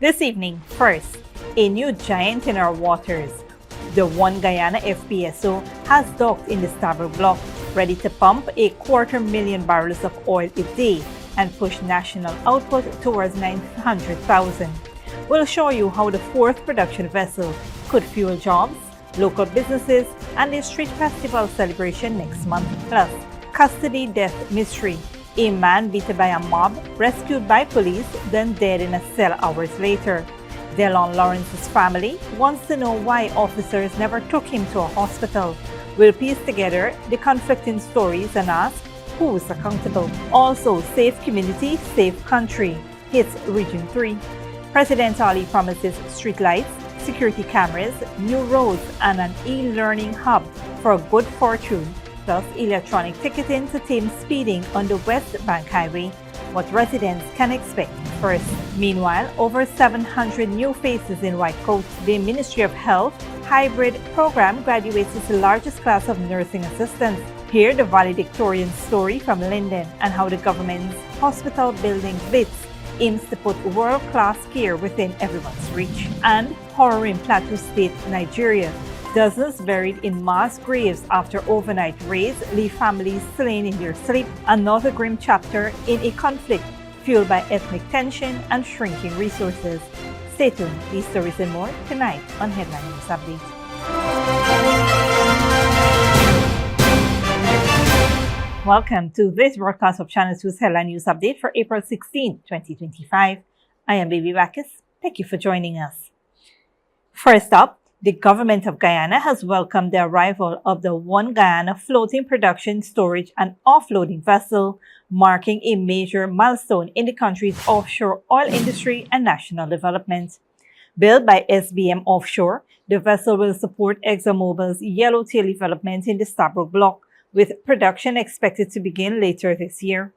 This evening, first, a new giant in our waters. The ONE GUYANA FPSO has docked in the Stabroek Block, ready to pump 250,000 barrels of oil a day and push national output towards 900,000. We'll show you how the fourth production vessel could fuel jobs, local businesses, and the street festival celebration next month. Plus, custody death mystery. A man beaten by a mob, rescued by police, then dead in a cell hours later. Delon Lawrence's family wants to know why officers never took him to a hospital. We'll piece together the conflicting stories and ask who is accountable. Also, safe community, safe country hits Region 3. President Ali promises streetlights, security cameras, new roads, and an e-learning hub for Good Fortuin, plus electronic ticketing to tame speeding on the West Bank Highway. What residents can expect first. Meanwhile, over 700 new faces in white coats. The Ministry of Health hybrid program graduates its largest class of nursing assistants. Hear the valedictorian story from Linden and how the government's hospital building blitz aims to put world-class care within everyone's reach. And horror in Plateau State, Nigeria. Dozens buried in mass graves after overnight raids leave families slain in their sleep. Another grim chapter in a conflict fueled by ethnic tension and shrinking resources. Stay tuned. These stories and more tonight on Headline News Update. Welcome to this broadcast of Channel 2's Headline News Update for April 16, 2025. I am Baby Bacchus. Thank you for joining us. First up, the government of Guyana has welcomed the arrival of the ONE GUYANA floating production, storage, and offloading vessel, marking a major milestone in the country's offshore oil industry and national development. Built by SBM Offshore, the vessel will support ExxonMobil's Yellowtail development in the Stabroek Block, with production expected to begin later this year.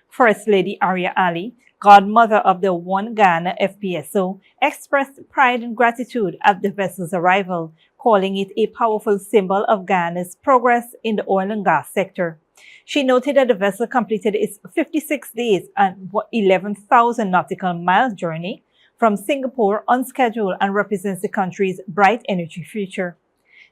First Lady Arya Ali, godmother of the ONE GUYANA FPSO, expressed pride and gratitude at the vessel's arrival, calling it a powerful symbol of Guyana's progress in the oil and gas sector. She noted that the vessel completed its 56 days and 11,000 nautical miles journey from Singapore on schedule and represents the country's bright energy future.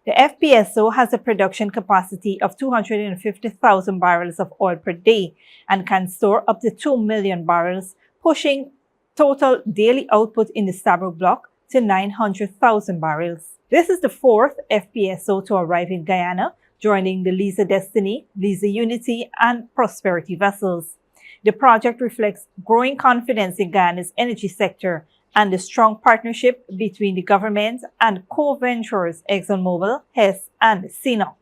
The FPSO has a production capacity of 250,000 barrels of oil per day and can store up to 2 million barrels, pushing total daily output in the Stabroek Block to 900,000 barrels. This is the fourth FPSO to arrive in Guyana, joining the Liza Destiny, Liza Unity, and Prosperity vessels. The project reflects growing confidence in Guyana's energy sector and the strong partnership between the government and co-venturers ExxonMobil, Hess, and CNOOC.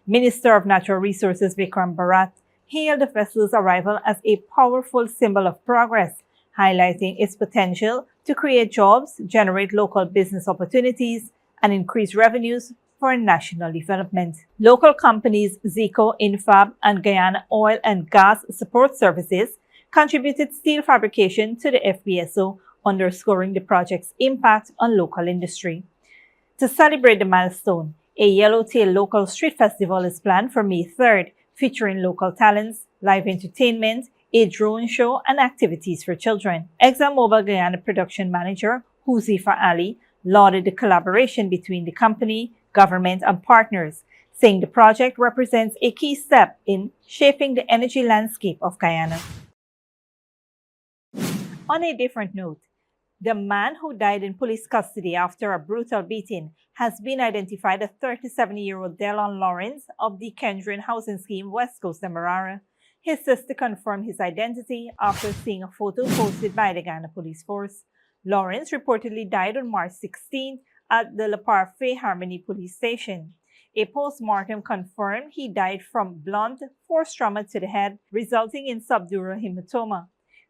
Minister of Natural Resources Vikram Bharat hailed the vessel's arrival as a powerful symbol of progress, highlighting its potential to create jobs, generate local business opportunities, and increase revenues for national development. Local companies Zico, Infab, and Guyana Oil and Gas Support Services contributed steel fabrication to the FPSO, underscoring the project's impact on local industry. To celebrate the milestone, a Yellowtail local street festival is planned for May 3rd, featuring local talents, live entertainment, a drone show, and activities for children. ExxonMobil Guyana production manager Huzifa Ali lauded the collaboration between the company, government, and partners, saying the project represents a key step in shaping the energy landscape of Guyana. On a different note, the man who died in police custody after a brutal beating has been identified as 37-year-old Delon Lawrence of the Kendrian housing scheme West Coast Demerara. His sister confirmed his identity after seeing a photo posted by the Guyana Police Force. Lawrence reportedly died on March 16 at the La Parfait Harmony Police Station. A post-mortem confirmed he died from blunt force trauma to the head, resulting in subdural hematoma.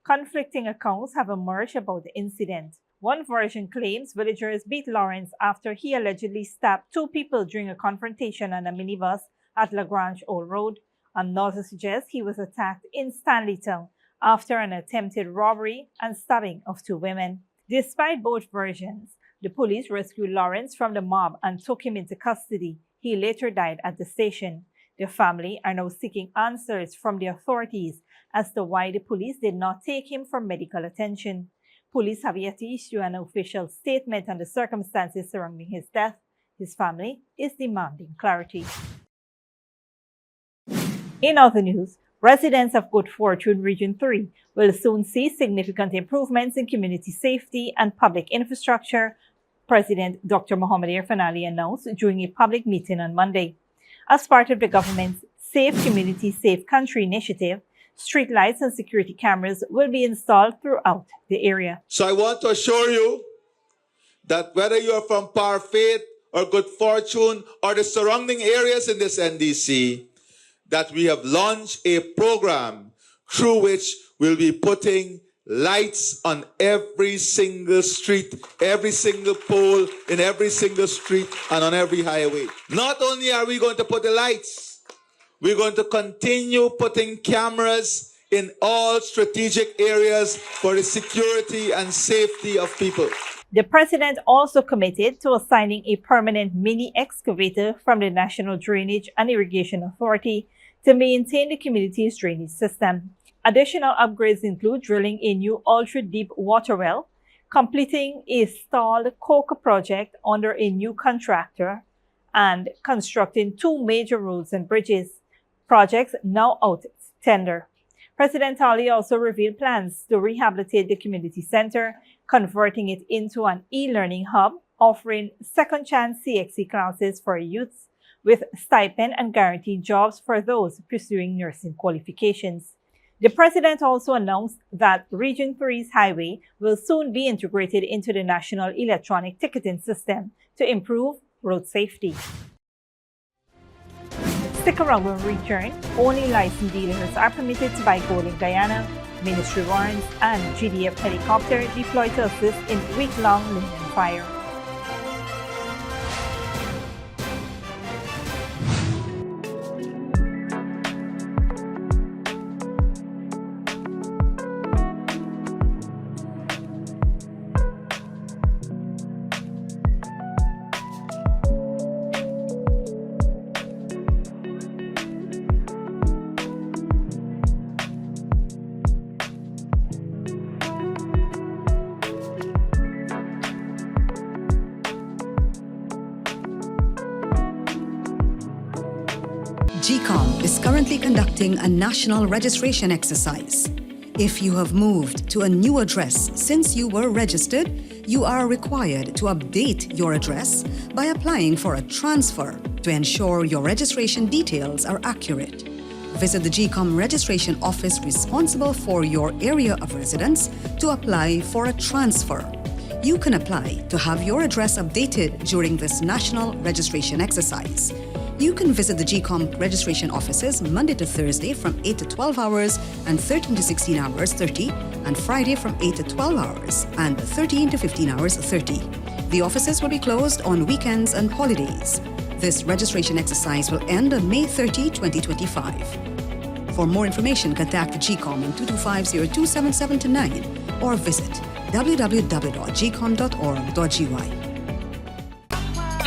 Conflicting accounts have emerged about the incident. One version claims villagers beat Lawrence after he allegedly stabbed two people during a confrontation on a minibus at Lagrange Old Road. Another suggests he was attacked in Stanleytown after an attempted robbery and stabbing of two women. Despite both versions, the police rescued Lawrence from the mob and took him into custody. He later died at the station. The family are now seeking answers from the authorities as to why the police did not take him for medical attention. Police have yet to issue an official statement on the circumstances surrounding his death. His family is demanding clarity. In other news, residents of Good Fortuin Region 3 will soon see significant improvements in community safety and public infrastructure, President Dr. Mohamed Irfan announced during a public meeting on Monday. As part of the government's Safe Community, Safe Country initiative, streetlights and security cameras will be installed throughout the area. So I want to assure you that whether you are from Parfaith or Good Fortune or the surrounding areas in this NDC, that we have launched a program through which we'll be putting lights on every single street, every single pole, in every single street, and on every highway. Not only are we going to put the lights, we're going to continue putting cameras in all strategic areas for the security and safety of people. The president also committed to assigning a permanent mini excavator from the National Drainage and Irrigation Authority to maintain the community's drainage system. Additional upgrades include drilling a new ultra-deep water well, completing a stalled coker project under a new contractor, and constructing 2 major roads and bridges, projects now out to tender. President Ali also revealed plans to rehabilitate the community center, converting it into an e-learning hub, offering second chance CXC classes for youths, with stipend and guaranteed jobs for those pursuing nursing qualifications. The president also announced that Region 3's highway will soon be integrated into the National Electronic Ticketing System to improve road safety. Stick around when we return. Only licensed dealers are permitted to buy gold in Guyana. Ministry warrants and GDF helicopter deployed to assist in week-long Linden fire. GCOM is currently conducting a national registration exercise. If you have moved to a new address since you were registered, you are required to update your address by applying for a transfer to ensure your registration details are accurate. Visit the GCOM registration office responsible for your area of residence to apply for a transfer. You can apply to have your address updated during this national registration exercise. You can visit the GCOM registration offices Monday to Thursday from 8 to 12 hours and 13 to 16 hours 30, and Friday from 8 to 12 hours and 13 to 15 hours 30. The offices will be closed on weekends and holidays. This registration exercise will end on May 30, 2025. For more information, contact the GCOM on 225-0277-9 or visit www.gcom.org.gy.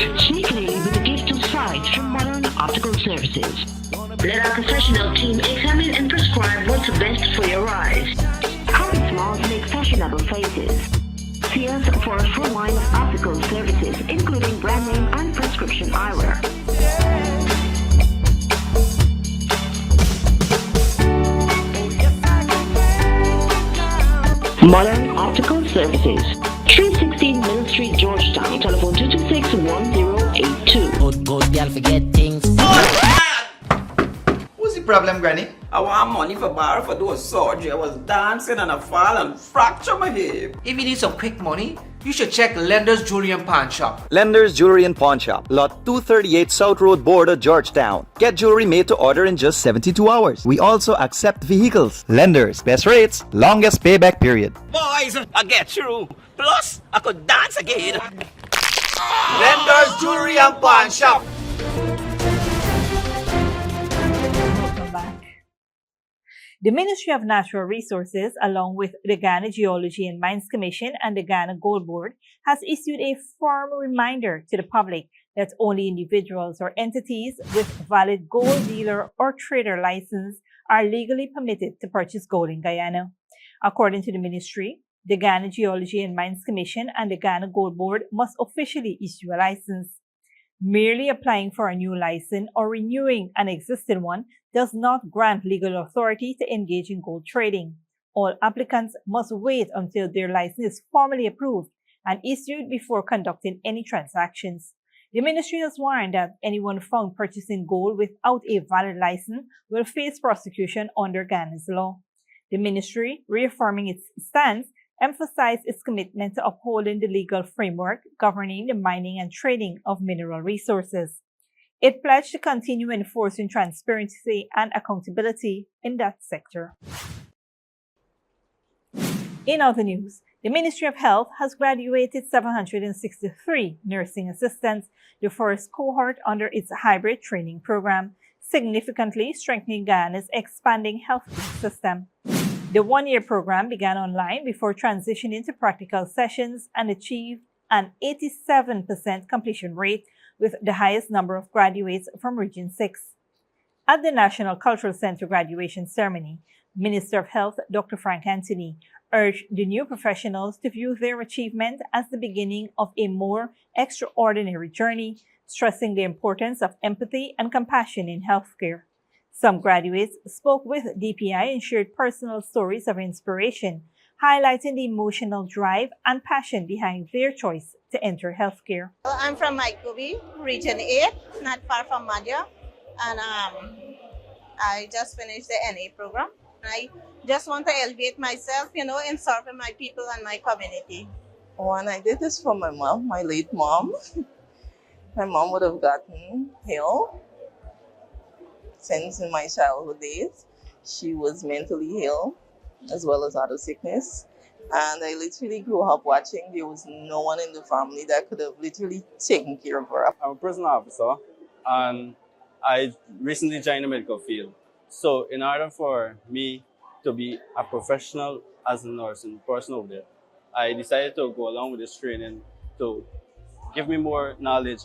Sneakily with a gift of sight from Modern Optical Services. Let our professional team examine and prescribe what's best for your eyes. Our smiles make fashionable faces. See us for a full line of optical services, including brand name and prescription eyewear. Modern Optical Services. 316 Mill Street, Georgetown. Telephone 226-1082. Good girl forget things. What's the problem, Granny? I want money for borrow for those surgery. I was dancing and I fall and fracture my hip. If you need some quick money, you should check Lender's Jewelry and Pawn Shop. Lender's Jewelry and Pawn Shop, Lot 238 South Road, Border, Georgetown. Get jewelry made to order in just 72 hours. We also accept vehicles. Lender's, best rates, longest payback period. Boys, I get through. Plus, I could dance again. Lender's Jewelry and Pawn Shop. Welcome back. The Ministry of Natural Resources, along with the Ghana Geology and Mines Commission and the Ghana Gold Board, has issued a firm reminder to the public that only individuals or entities with valid gold dealer or trader license are legally permitted to purchase gold in Guyana. According to the ministry, The Ghana Geology and Mines Commission and the Ghana Gold Board must officially issue a license. Merely applying for a new license or renewing an existing one does not grant legal authority to engage in gold trading. All applicants must wait until their license is formally approved and issued before conducting any transactions. The ministry has warned that anyone found purchasing gold without a valid license will face prosecution under Ghana's law. The ministry, reaffirming its stance, emphasized its commitment to upholding the legal framework governing the mining and trading of mineral resources. It pledged to continue enforcing transparency and accountability in that sector. In other news, the Ministry of Health has graduated 763 nursing assistants, the first cohort under its hybrid training program, significantly strengthening Guyana's expanding healthcare system. The one-year program began online before transitioning to practical sessions and achieved an 87% completion rate, with the highest number of graduates from Region 6. At the National Cultural Center graduation ceremony, Minister of Health Dr. Frank Anthony urged the new professionals to view their achievement as the beginning of a more extraordinary journey, stressing the importance of empathy and compassion in healthcare. Some graduates spoke with DPI and shared personal stories of inspiration, highlighting the emotional drive and passion behind their choice to enter healthcare. I'm from Maikobi, Region 8, not far from Madhya, and I just finished the NA program. I just want to elevate myself, in serving my people and my community. When I did this for my mom, my late mom, my mom would have gotten ill. Since in my childhood days, she was mentally ill as well as other sickness. And I literally grew up watching. There was no one in the family that could have literally taken care of her. I'm a prison officer and I recently joined the medical field. So in order for me to be a professional as a nurse and person over there, I decided to go along with this training to give me more knowledge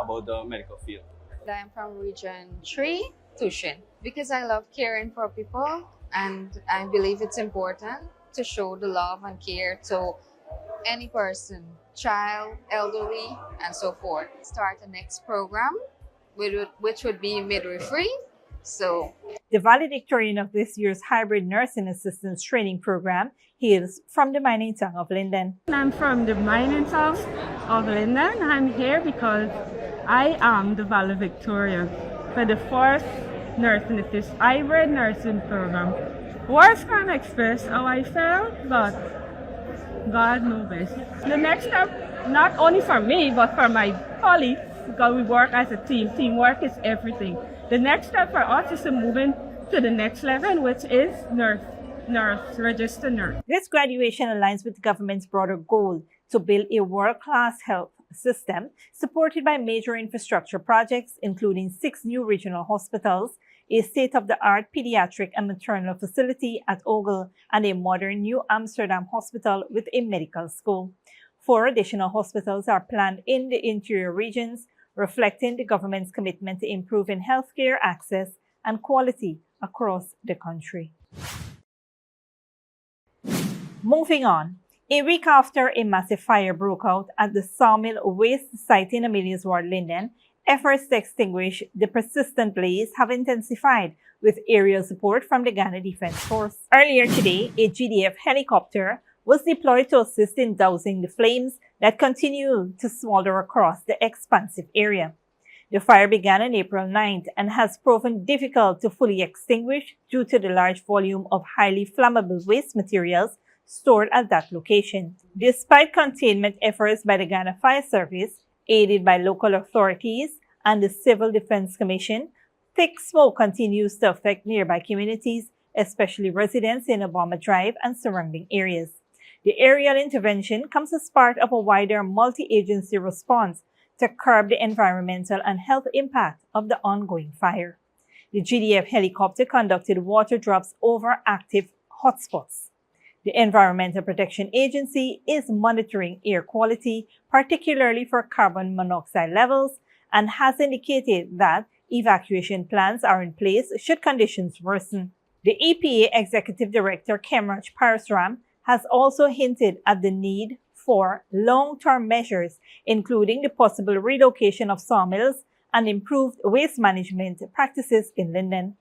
about the medical field. I'm from Region 3, Tushin, because I love caring for people and I believe it's important to show the love and care to any person, child, elderly, and so forth. Start the next program, which would be midwifery. The valedictorian of this year's hybrid nursing assistance training program hails from the mining town of Linden. I'm from the mining town of Linden. I'm here because I am the valedictorian for the first hybrid nursing program. Words can't express how I felt, but God knows best. The next step, not only for me, but for my colleagues, because we work as a team. Teamwork is everything. The next step for us is to move to the next level, which is registered nurse. This graduation aligns with the government's broader goal to build a world-class health system supported by major infrastructure projects, including 6 new regional hospitals, a state-of-the-art pediatric and maternal facility at Ogle, and a modern New Amsterdam hospital with a medical school. 4 additional hospitals are planned in the interior regions, reflecting the government's commitment to improving healthcare access and quality across the country. Moving on, a week after a massive fire broke out at the sawmill waste site in Amelia's Ward, Linden, efforts to extinguish the persistent blaze have intensified with aerial support from the Ghana Defense Force. Earlier today, a GDF helicopter was deployed to assist in dousing the flames that continue to smolder across the expansive area. The fire began on April 9th and has proven difficult to fully extinguish due to the large volume of highly flammable waste materials stored at that location. Despite containment efforts by the Ghana Fire Service, aided by local authorities and the Civil Defense Commission, thick smoke continues to affect nearby communities, especially residents in Obama Drive and surrounding areas. The aerial intervention comes as part of a wider multi-agency response to curb the environmental and health impact of the ongoing fire. The GDF helicopter conducted water drops over active hotspots. The Environmental Protection Agency is monitoring air quality, particularly for carbon monoxide levels, and has indicated that evacuation plans are in place should conditions worsen. The EPA Executive Director Kemraj Parasram has also hinted at the need for long-term measures, including the possible relocation of sawmills and improved waste management practices in Linden.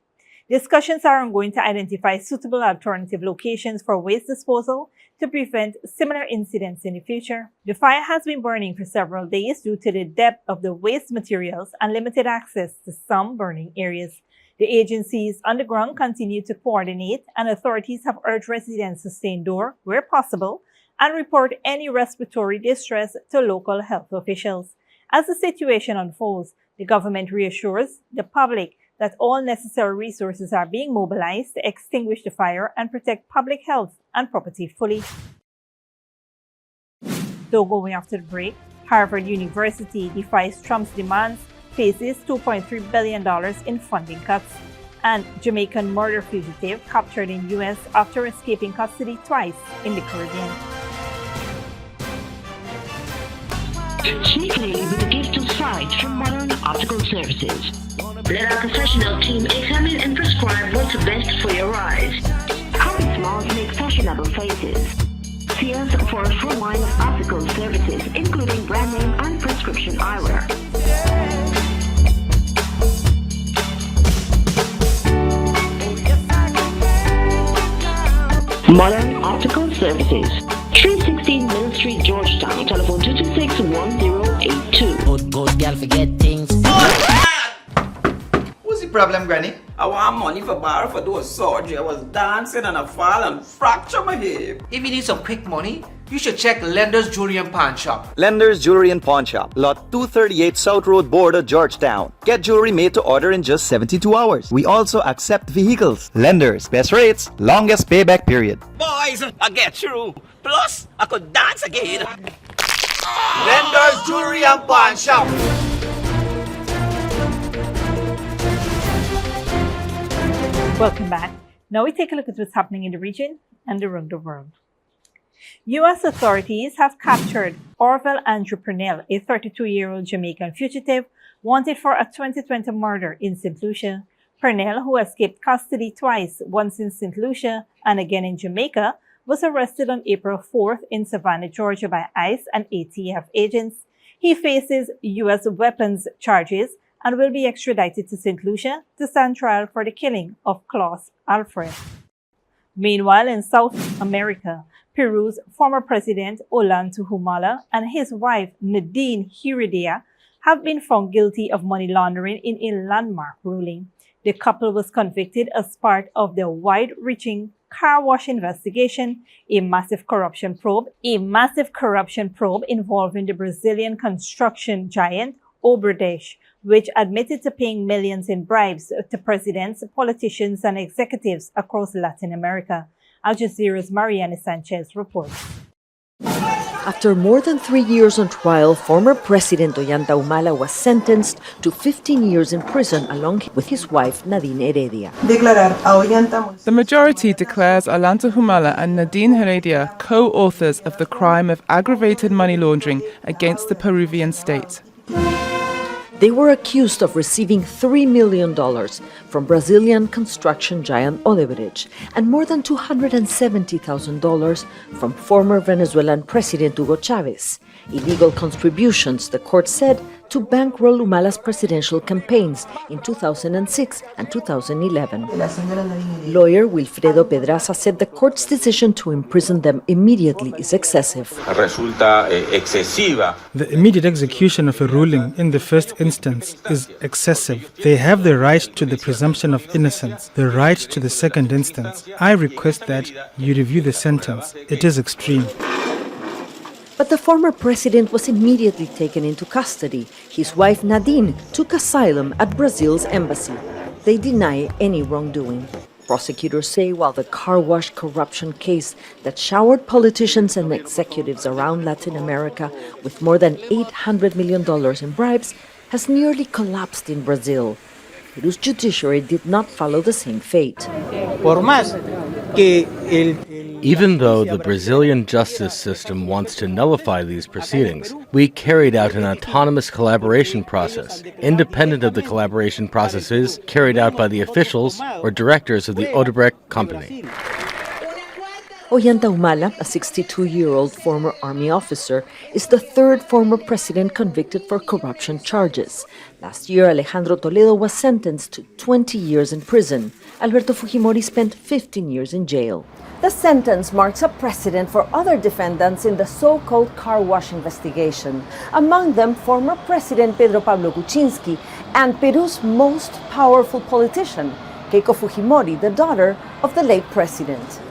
Discussions are ongoing to identify suitable alternative locations for waste disposal to prevent similar incidents in the future. The fire has been burning for several days due to the depth of the waste materials and limited access to some burning areas. The agencies on the ground continue to coordinate, and authorities have urged residents to stay indoors where possible and report any respiratory distress to local health officials. As the situation unfolds, the government reassures the public that all necessary resources are being mobilized to extinguish the fire and protect public health and property fully. Though going after the break, Harvard University defies Trump's demands, faces $2.3 billion in funding cuts, and Jamaican murder fugitive captured in U.S. after escaping custody twice in the Caribbean. Sneakily with a gift of sight from Modern Optical Services. Let our professional team examine and prescribe what's best for your eyes. Common smiles make fashionable faces. See us for a full line of optical services, including brand name and prescription eyewear. Modern Optical Services, 316 Mill Street, Georgetown. Telephone 226-1082. Good girl forget things. What's the problem, Granny? I want money for borrow for those surgery. I was dancing and I fall and fracture my hip. If you need some quick money, you should check Lender's Jewelry and Pawn Shop. Lender's Jewelry and Pawn Shop, Lot 238 South Road Border, Georgetown. Get jewelry made to order in just 72 hours. We also accept vehicles. Lenders, best rates, longest payback period. Boys, I get through. Plus, I could dance again. Lender's Jewelry and Pawn Shop. Welcome back. Now we take a look at what's happening in the region and around the world. U.S. authorities have captured Orville Andrew Purnell, a 32-year-old Jamaican fugitive wanted for a 2020 murder in St. Lucia. Purnell, who escaped custody twice, once in St. Lucia and again in Jamaica, was arrested on April 4th in Savannah, Georgia by ICE and ATF agents. He faces U.S. weapons charges and will be extradited to St. Lucia to stand trial for the killing of Klaus Alfred. Meanwhile, in South America, Peru's former president Ollanta Humala and his wife Nadine Heredia have been found guilty of money laundering in a landmark ruling. The couple was convicted as part of the wide-reaching car wash investigation, a massive corruption probe involving the Brazilian construction giant Odebrecht, which admitted to paying millions in bribes to presidents, politicians, and executives across Latin America. Al Jazeera's Mariana Sanchez reports. After more than 3 years on trial, former President Ollanta Humala was sentenced to 15 years in prison along with his wife Nadine Heredia. The majority declares Ollanta Humala and Nadine Heredia co-authors of the crime of aggravated money laundering against the Peruvian state. They were accused of receiving $3 million from Brazilian construction giant Odebrecht and more than $270,000 from former Venezuelan President Hugo Chavez. Illegal contributions, the court said, to bankroll Humala's presidential campaigns in 2006 and 2011. Lawyer Wilfredo Pedraza said the court's decision to imprison them immediately is excessive. The immediate execution of a ruling in the first instance is excessive. They have the right to the presumption of innocence, the right to the second instance. I request that you review the sentence. It is extreme. But the former president was immediately taken into custody. His wife Nadine took asylum at Brazil's embassy. They deny any wrongdoing. Prosecutors say while the car wash corruption case that showered politicians and executives around Latin America with more than $800 million in bribes has nearly collapsed in Brazil, Peru's judiciary did not follow the same fate. Even though the Brazilian justice system wants to nullify these proceedings, we carried out an autonomous collaboration process, independent of the collaboration processes carried out by the officials or directors of the Odebrecht company. Ollanta Humala, a 62-year-old former army officer, is the third former president convicted for corruption charges. Last year, Alejandro Toledo was sentenced to 20 years in prison. Alberto Fujimori spent 15 years in jail. The sentence marks a precedent for other defendants in the so-called car wash investigation, among them former President Pedro Pablo Kuczynski and Peru's most powerful politician, Keiko Fujimori, the daughter of the late president.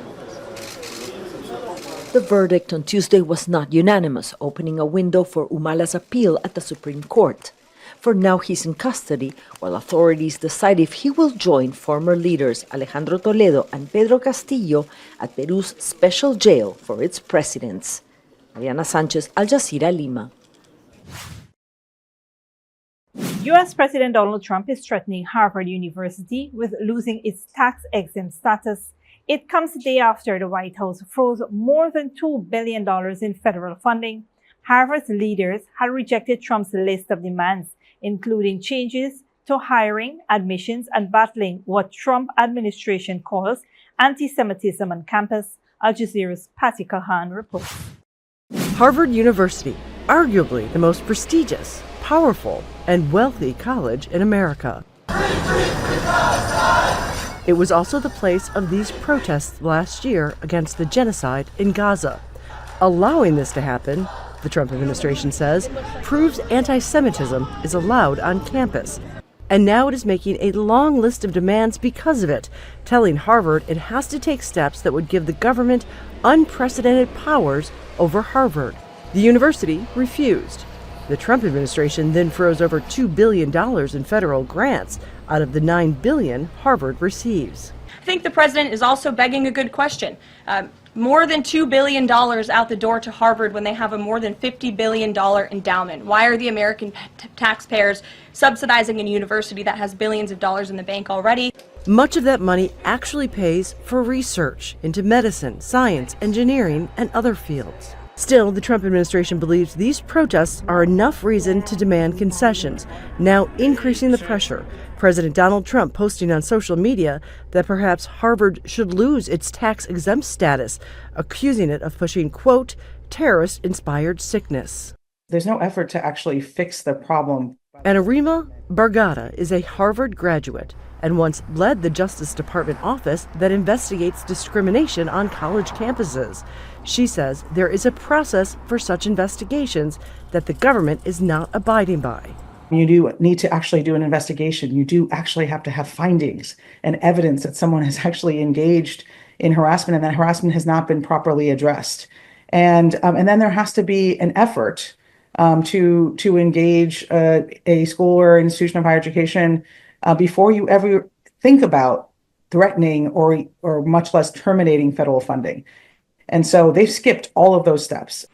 The verdict on Tuesday was not unanimous, opening a window for Humala's appeal at the Supreme Court. For now, he's in custody, while authorities decide if he will join former leaders Alejandro Toledo and Pedro Castillo at Peru's special jail for its presidents. Mariana Sanchez, Al Jazeera, Lima. U.S. President Donald Trump is threatening Harvard University with losing its tax-exempt status. It comes the day after the White House froze more than $2 billion in federal funding. Harvard's leaders had rejected Trump's list of demands, including changes to hiring, admissions, and battling what Trump administration calls anti-Semitism on campus. Al Jazeera's Patty Kahan reports. Harvard University, arguably the most prestigious, powerful, and wealthy college in America. It was also the place of these protests last year against the genocide in Gaza. Allowing this to happen, the Trump administration says, proves anti-Semitism is allowed on campus. And now it is making a long list of demands because of it, telling Harvard it has to take steps that would give the government unprecedented powers over Harvard. The university refused. The Trump administration then froze over $2 billion in federal grants out of the $9 billion Harvard receives. I think the president is also begging a good question. More than $2 billion out the door to Harvard when they have a more than $50 billion endowment. Why are the American taxpayers subsidizing a university that has billions of dollars in the bank already? Much of that money actually pays for research into medicine, science, engineering, and other fields. Still, the Trump administration believes these protests are enough reason to demand concessions, now increasing the pressure. President Donald Trump posting on social media that perhaps Harvard should lose its tax-exempt status, accusing it of pushing, quote, terrorist-inspired sickness. There's no effort to actually fix the problem. And Arima Bargata is a Harvard graduate and once led the Justice Department office that investigates discrimination on college campuses. She says there is a process for such investigations that the government is not abiding by. You do need to actually do an investigation. You do actually have to have findings and evidence that someone has actually engaged in harassment and that harassment has not been properly addressed. And then there has to be an effort to engage a school or institution of higher education before you ever think about threatening or much less terminating federal funding. And so they've skipped all of those steps.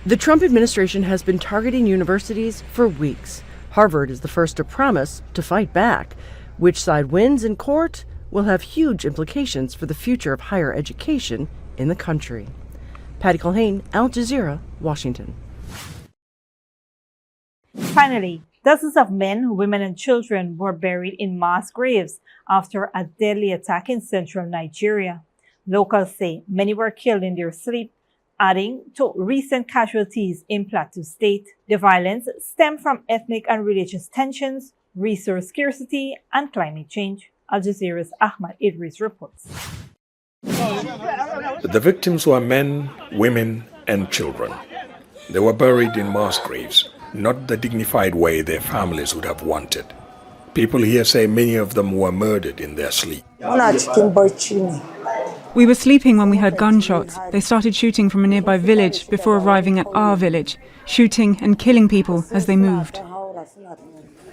The Trump administration has been targeting universities for weeks. Harvard is the first to promise to fight back. Which side wins in court will have huge implications for the future of higher education in the country. Patty Culhane, Al Jazeera, Washington. Finally, dozens of men, women, and children were buried in mass graves after a deadly attack in central Nigeria. Locals say many were killed in their sleep, adding to recent casualties in Plateau State. The violence stemmed from ethnic and religious tensions, resource scarcity, and climate change. Al Jazeera's Ahmad Idris reports. The victims were men, women, and children. They were buried in mass graves, not the dignified way their families would have wanted. People here say many of them were murdered in their sleep. We were sleeping when we heard gunshots. They started shooting from a nearby village before arriving at our village, shooting and killing people as they moved.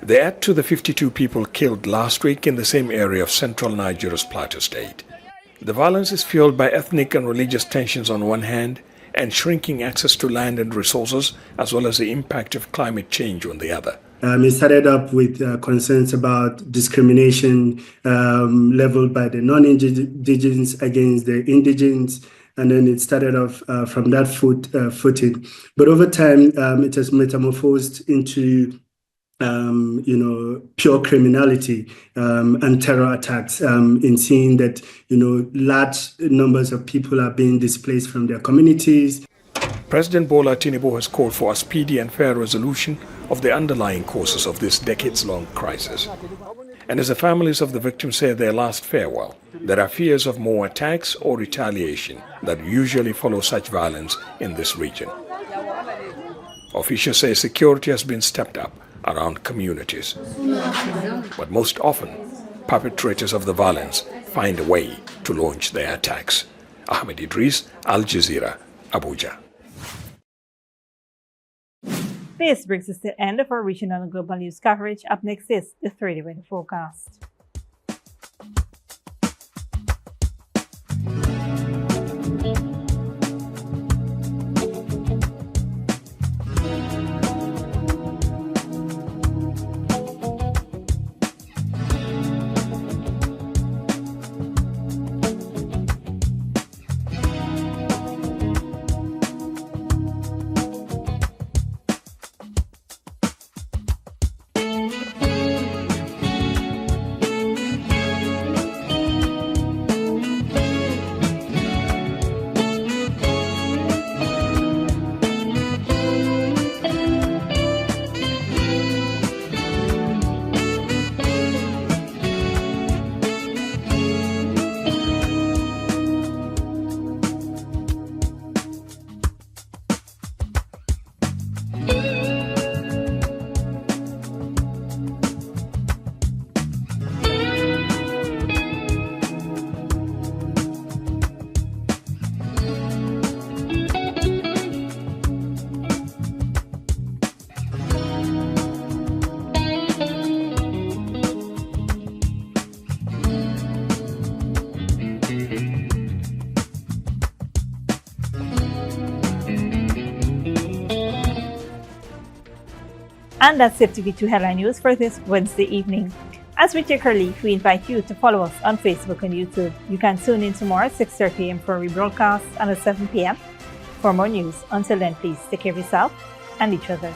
They add to the 52 people killed last week in the same area of central Nigeria's Plateau State. The violence is fueled by ethnic and religious tensions on one hand, and shrinking access to land and resources, as well as the impact of climate change on the other. It started up with concerns about discrimination leveled by the non-indigenous against the indigenous, and then it started off from that footing. But over time, it has metamorphosed into pure criminality and terror attacks, in seeing that, large numbers of people are being displaced from their communities. President Bola Tinubu has called for a speedy and fair resolution of the underlying causes of this decades-long crisis. And as the families of the victims say their last farewell, there are fears of more attacks or retaliation that usually follow such violence in this region. Officials say security has been stepped up around communities. But most often, perpetrators of the violence find a way to launch their attacks. Ahmed Idris, Al Jazeera, Abuja. This brings us to the end of our regional and global news coverage. Up next is the 30-minute forecast. And that's it to TV2 Headline News for this Wednesday evening. As we take our leave, we invite you to follow us on Facebook and YouTube. You can tune in tomorrow at 6:30 a.m. for a rebroadcast and at 7 p.m. for more news. Until then, please take care of yourself and each other.